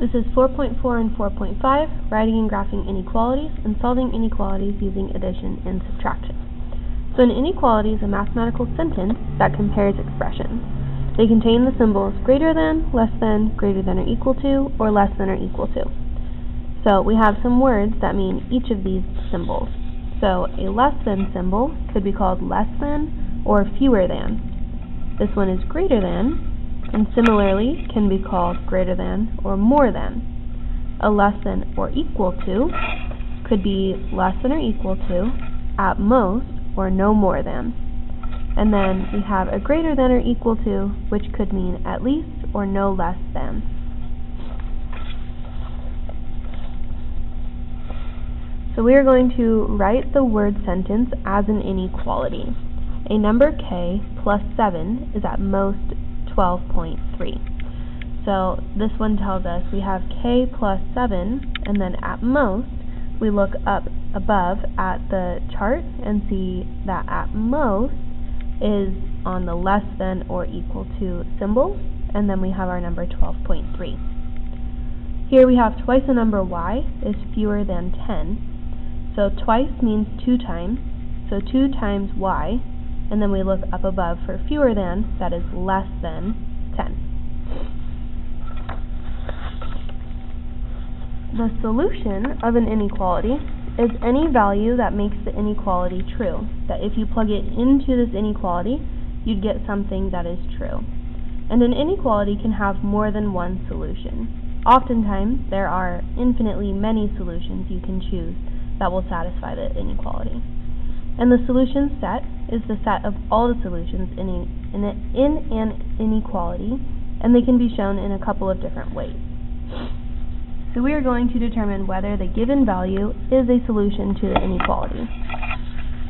This is 4.4 and 4.5, writing and graphing inequalities and solving inequalities using addition and subtraction. So an inequality is a mathematical sentence that compares expressions. They contain the symbols greater than, less than, greater than or equal to, or less than or equal to. So we have some words that mean each of these symbols. So a less than symbol could be called less than or fewer than. This one is greater than, and similarly can be called greater than or more than. A less than or equal to could be less than or equal to, at most, or no more than. And then we have a greater than or equal to, which could mean at least or no less than. So we are going to write the word sentence as an inequality. A number k plus 7 is at most 12.3. So this one tells us we have k plus 7, and then at most we look up above at the chart and see that at most is on the less than or equal to symbol, and then we have our number 12.3. Here we have twice the number y is fewer than 10. So twice means 2 times, so 2 times y, and then we look up above for fewer than, that is less than 10. The solution of an inequality is any value that makes the inequality true. That if you plug it into this inequality, you'd get something that is true. And an inequality can have more than one solution. Oftentimes, there are infinitely many solutions you can choose that will satisfy the inequality. And the solution set is the set of all the solutions in an inequality, and they can be shown in a couple of different ways. So we are going to determine whether the given value is a solution to the inequality.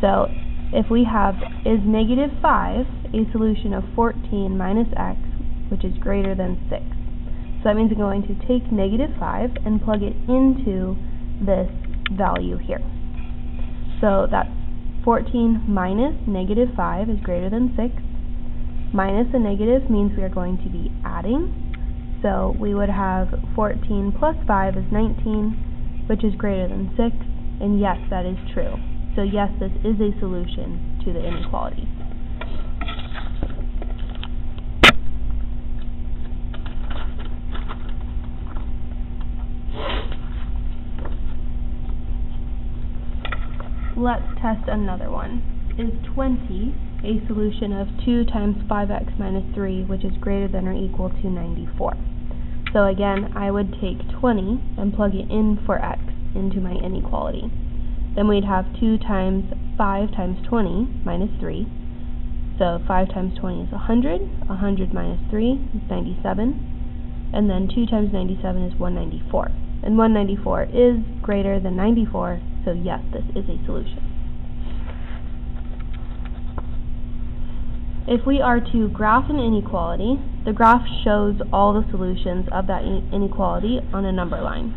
So if we have is negative 5 a solution of 14 minus x, which is greater than 6. So that means we're going to take negative 5 and plug it into this value here. So that's 14 minus negative 5 is greater than 6. Minus a negative means we are going to be adding. So we would have 14 plus 5 is 19, which is greater than 6. And yes, that is true. So yes, this is a solution to the inequality. Let's test another one. Is 20 a solution of 2 times 5x minus 3, which is greater than or equal to 94? So again, I would take 20 and plug it in for x into my inequality. Then we'd have 2 times 5 times 20 minus 3. So 5 times 20 is 100. 100 minus 3 is 97. And then 2 times 97 is 194. And 194 is greater than 94, so yes, this is a solution. If we are to graph an inequality, the graph shows all the solutions of that inequality on a number line.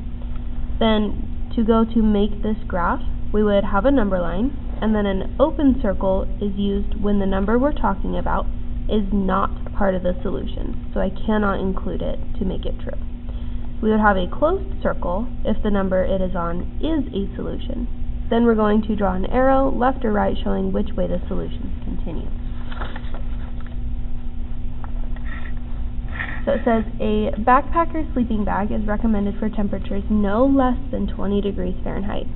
Then, to go to make this graph, we would have a number line, and then an open circle is used when the number we're talking about is not part of the solution, so I cannot include it to make it true. We would have a closed circle if the number it is on is a solution. Then we're going to draw an arrow left or right showing which way the solutions continue. So it says a backpacker's sleeping bag is recommended for temperatures no less than 20 degrees Fahrenheit.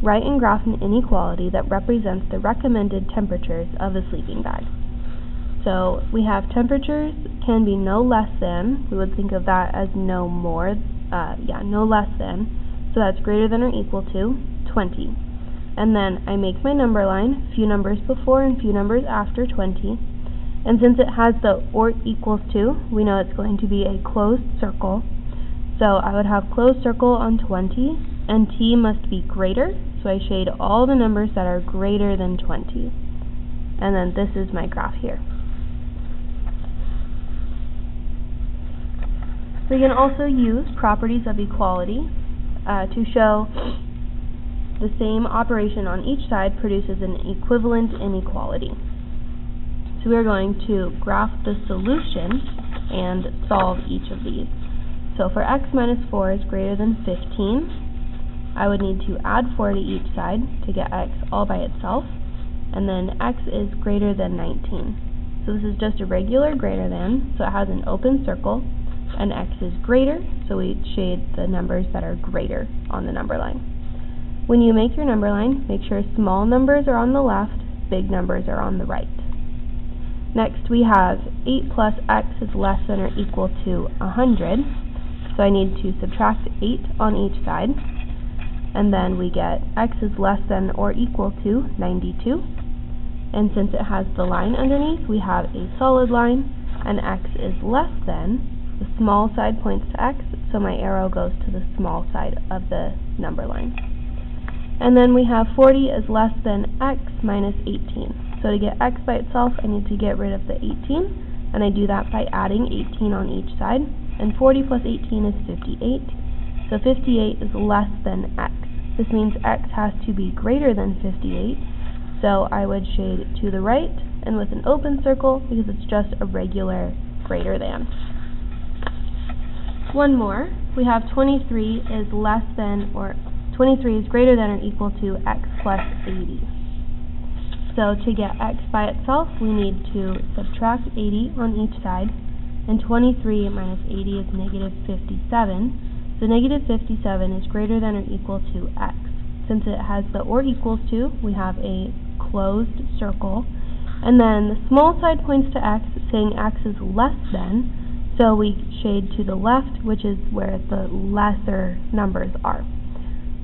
Write and graph an inequality that represents the recommended temperatures of the sleeping bag. So we have temperatures can be no less than, we would think of that as no more, no less than, so that's greater than or equal to 20. And then I make my number line, few numbers before and few numbers after 20, and since it has the or equals to, we know it's going to be a closed circle, so I would have closed circle on 20, and t must be greater, so I shade all the numbers that are greater than 20. And then this is my graph here. We can also use properties of equality to show the same operation on each side produces an equivalent inequality. So we are going to graph the solution and solve each of these. So for x minus 4 is greater than 15, I would need to add 4 to each side to get x all by itself, and then x is greater than 19. So this is just a regular greater than, so it has an open circle, and x is greater, so we shade the numbers that are greater on the number line. When you make your number line, make sure small numbers are on the left, big numbers are on the right. Next we have 8 plus x is less than or equal to 100, so I need to subtract 8 on each side, and then we get x is less than or equal to 92, and since it has the line underneath, we have a solid line, and x is less than. The small side points to x, so my arrow goes to the small side of the number line. And then we have 40 is less than x minus 18. So to get x by itself, I need to get rid of the 18, and I do that by adding 18 on each side. And 40 plus 18 is 58. So 58 is less than x. This means x has to be greater than 58. So I would shade to the right and with an open circle because it's just a regular greater than. One more, we have 23 is less than, or 23 is greater than or equal to x plus 80. So to get x by itself, we need to subtract 80 on each side, and 23 minus 80 is negative 57. So negative 57 is greater than or equal to x. Since it has the or equals to, we have a closed circle, and then the small side points to x, saying x is less than, so we shade to the left, which is where the lesser numbers are.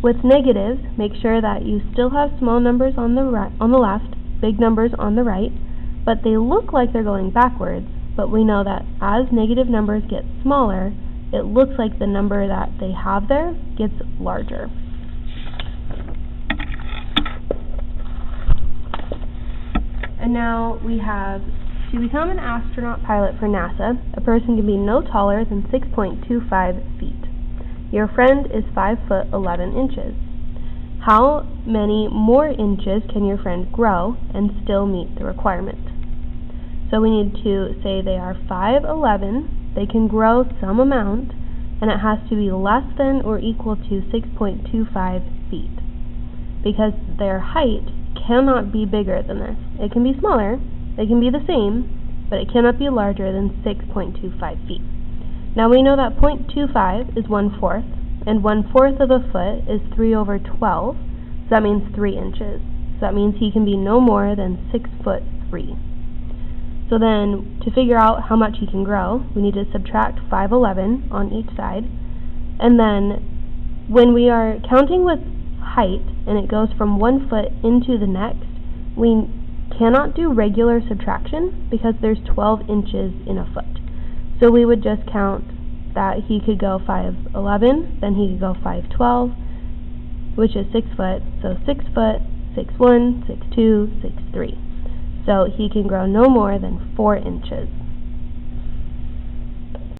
With negatives, make sure that you still have small numbers on the left, big numbers on the right, but they look like they're going backwards, but we know that as negative numbers get smaller, it looks like the number that they have there gets larger. And now we have, to become an astronaut pilot for NASA, a person can be no taller than 6.25 feet. Your friend is 5 foot 11 inches. How many more inches can your friend grow and still meet the requirement? So we need to say they are 5'11", they can grow some amount, and it has to be less than or equal to 6.25 feet. Because their height cannot be bigger than this. It can be smaller, they can be the same, but it cannot be larger than 6.25 feet. Now we know that 0.25 is 1/4, and 1/4 of a foot is 3/12, so that means 3 inches. So that means he can be no more than 6'3". So then, to figure out how much he can grow, we need to subtract 5'11" on each side, and then when we are counting with height, and it goes from 1 foot into the next, we cannot do regular subtraction because there's 12 inches in a foot. So we would just count that he could go 5'11", then he could go 5'12", which is 6 foot, so 6 foot, 6'1", 6'2", 6'3". So he can grow no more than 4 inches.